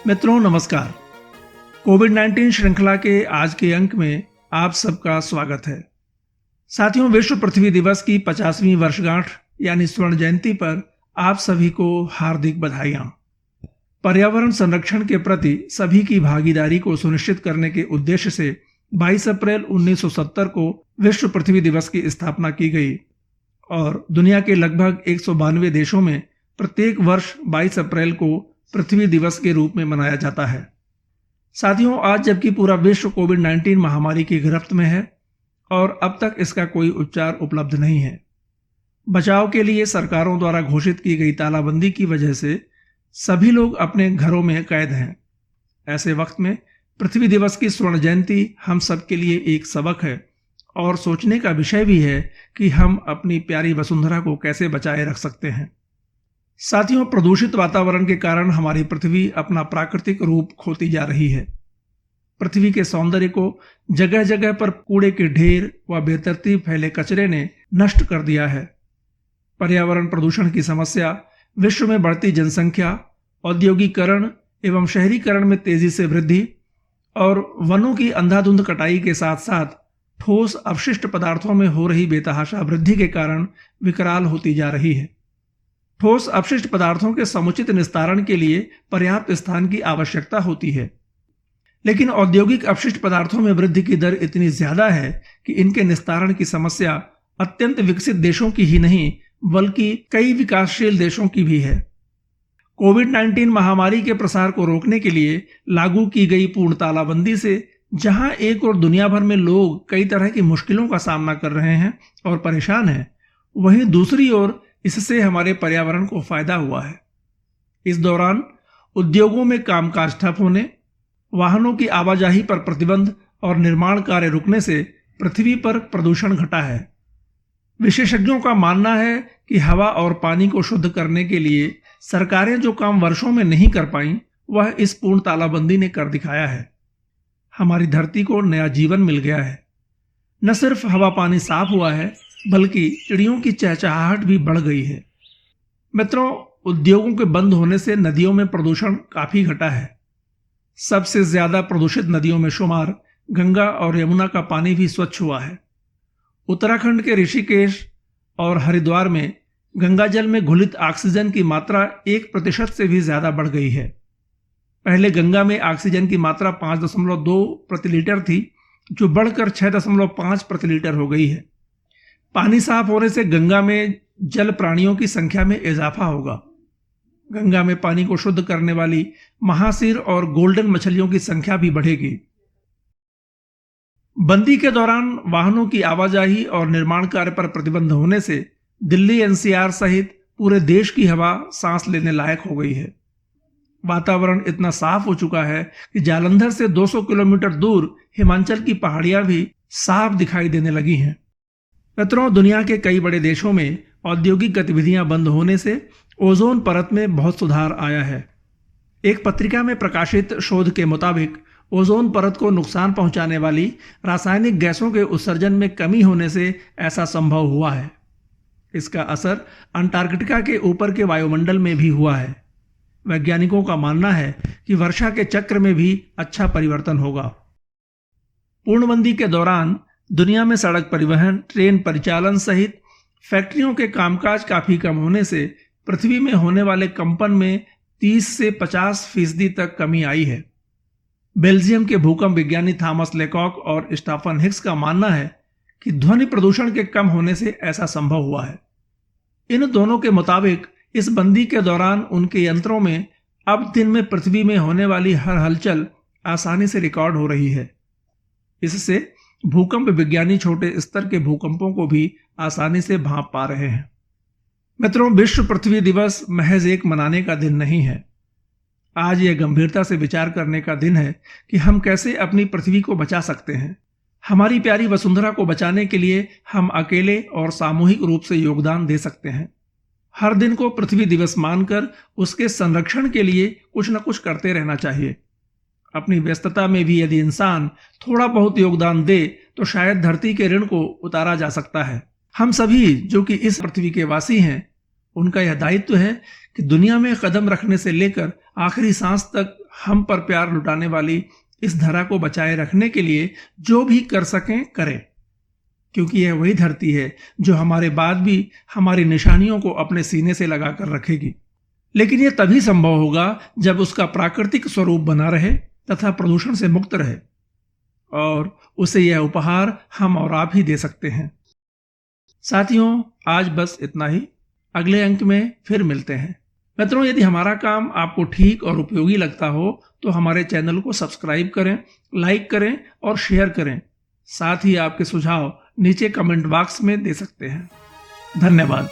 मित्रों नमस्कार। कोविड-19 श्रृंखला के आज के अंक में आप सबका स्वागत है। साथियों, विश्व पृथ्वी दिवस की 50वीं वर्षगांठ यानी स्वर्ण जयंती पर आप सभी को हार्दिक बधाइयां। पर्यावरण संरक्षण के प्रति सभी की भागीदारी को सुनिश्चित करने के उद्देश्य से 22 अप्रैल 1970 को विश्व पृथ्वी दिवस की स्थापना की गई और दुनिया के लगभग 192 देशों में प्रत्येक वर्ष 22 अप्रैल को पृथ्वी दिवस के रूप में मनाया जाता है। साथियों, आज जबकि पूरा विश्व कोविड-19 महामारी की गिरफ्त में है और अब तक इसका कोई उपचार उपलब्ध नहीं है, बचाव के लिए सरकारों द्वारा घोषित की गई तालाबंदी की वजह से सभी लोग अपने घरों में कैद हैं। ऐसे वक्त में पृथ्वी दिवस की स्वर्ण जयंती हम सब के लिए एक सबक है और सोचने का विषय भी है कि हम अपनी प्यारी वसुंधरा को कैसे बचाए रख सकते हैं। साथियों, प्रदूषित वातावरण के कारण हमारी पृथ्वी अपना प्राकृतिक रूप खोती जा रही है। पृथ्वी के सौंदर्य को जगह जगह पर कूड़े के ढेर व बेतरतीब फैले कचरे ने नष्ट कर दिया है। पर्यावरण प्रदूषण की समस्या, विश्व में बढ़ती जनसंख्या, औद्योगिकरण एवं शहरीकरण में तेजी से वृद्धि और वनों की अंधाधुंध कटाई के साथ साथ ठोस अपशिष्ट पदार्थों में हो रही बेतहाशा वृद्धि के कारण विकराल होती जा रही है। ठोस अपशिष्ट पदार्थों के समुचित निस्तारण के लिए पर्याप्त स्थान की आवश्यकता होती है, लेकिन औद्योगिक अपशिष्ट पदार्थों में वृद्धि की दर इतनी ज्यादा है कि इनके निस्तारण की समस्या अत्यंत विकसित देशों की ही नहीं बल्कि कई विकासशील देशों की भी है। कोविड-19 महामारी के प्रसार को रोकने के लिए लागू की गई पूर्ण तालाबंदी से जहां एक और दुनिया भर में लोग कई तरह की मुश्किलों का सामना कर रहे हैं और परेशान हैं, वहीं दूसरी ओर इससे हमारे पर्यावरण को फायदा हुआ है। इस दौरान उद्योगों में कामकाज ठप होने, वाहनों की आवाजाही पर प्रतिबंध और निर्माण कार्य रुकने से पृथ्वी पर प्रदूषण घटा है। विशेषज्ञों का मानना है कि हवा और पानी को शुद्ध करने के लिए सरकारें जो काम वर्षों में नहीं कर पाईं, वह इस पूर्ण तालाबंदी ने कर दिखाया है। हमारी धरती को नया जीवन मिल गया है। न सिर्फ हवा पानी साफ हुआ है बल्कि चिड़ियों की चहचहाहट भी बढ़ गई है। मित्रों, उद्योगों के बंद होने से नदियों में प्रदूषण काफी घटा है। सबसे ज्यादा प्रदूषित नदियों में शुमार गंगा और यमुना का पानी भी स्वच्छ हुआ है। उत्तराखंड के ऋषिकेश और हरिद्वार में गंगा जल में घुलित ऑक्सीजन की मात्रा 1% से भी ज्यादा बढ़ गई है। पहले गंगा में ऑक्सीजन की मात्रा 5.2 प्रति लीटर थी, जो बढ़कर 6.5 प्रति लीटर हो गई है। पानी साफ होने से गंगा में जल प्राणियों की संख्या में इजाफा होगा। गंगा में पानी को शुद्ध करने वाली महासीर और गोल्डन मछलियों की संख्या भी बढ़ेगी। बंदी के दौरान वाहनों की आवाजाही और निर्माण कार्य पर प्रतिबंध होने से दिल्ली एनसीआर सहित पूरे देश की हवा सांस लेने लायक हो गई है। वातावरण इतना साफ हो चुका है कि जालंधर से 200 किलोमीटर दूर हिमाचल की पहाड़ियां भी साफ दिखाई देने लगी हैं। मित्रों, दुनिया के कई बड़े देशों में औद्योगिक गतिविधियां बंद होने से ओजोन परत में बहुत सुधार आया है। एक पत्रिका में प्रकाशित शोध के मुताबिक ओजोन परत को नुकसान पहुंचाने वाली रासायनिक गैसों के उत्सर्जन में कमी होने से ऐसा संभव हुआ है। इसका असर अंटार्कटिका के ऊपर के वायुमंडल में भी हुआ है। वैज्ञानिकों का मानना है कि वर्षा के चक्र में भी अच्छा परिवर्तन होगा। पूर्णबंदी के दौरान दुनिया में सड़क परिवहन, ट्रेन परिचालन सहित फैक्ट्रियों के कामकाज काफी कम होने से पृथ्वी में होने वाले कंपन में 30 से 50% तक कमी आई है। बेल्जियम के भूकंप विज्ञानी थॉमस लेकॉक और स्टीफन हिक्स का मानना है कि ध्वनि प्रदूषण के कम होने से ऐसा संभव हुआ है। इन दोनों के मुताबिक इस बंदी के दौरान उनके यंत्रों में अब दिन में पृथ्वी में होने वाली हर हलचल आसानी से रिकॉर्ड हो रही है। इससे भूकंप विज्ञानी छोटे स्तर के भूकंपों को भी आसानी से भांप पा रहे हैं। मित्रों, विश्व पृथ्वी दिवस महज एक मनाने का दिन नहीं है। आज यह गंभीरता से विचार करने का दिन है कि हम कैसे अपनी पृथ्वी को बचा सकते हैं। हमारी प्यारी वसुंधरा को बचाने के लिए हम अकेले और सामूहिक रूप से योगदान दे सकते हैं। हर दिन को पृथ्वी दिवस मानकर उसके संरक्षण के लिए कुछ न कुछ करते रहना चाहिए। अपनी व्यस्तता में भी यदि इंसान थोड़ा बहुत योगदान दे तो शायद धरती के ऋण को उतारा जा सकता है। हम सभी जो कि इस पृथ्वी के वासी हैं, उनका यह दायित्व है कि दुनिया में कदम रखने से लेकर आखिरी सांस तक हम पर प्यार लुटाने वाली इस धरा को बचाए रखने के लिए जो भी कर सकें करें, क्योंकि यह वही धरती है जो हमारे बाद भी हमारी निशानियों को अपने सीने से लगाकर रखेगी। लेकिन यह तभी संभव होगा जब उसका प्राकृतिक स्वरूप बना रहे तथा प्रदूषण से मुक्त रहे, और उसे यह उपहार हम और आप ही दे सकते हैं। साथियों, आज बस इतना ही। अगले अंक में फिर मिलते हैं। मित्रों, यदि हमारा काम आपको ठीक और उपयोगी लगता हो तो हमारे चैनल को सब्सक्राइब करें, लाइक करें और शेयर करें। साथ ही आपके सुझाव नीचे कमेंट बॉक्स में दे सकते हैं। धन्यवाद।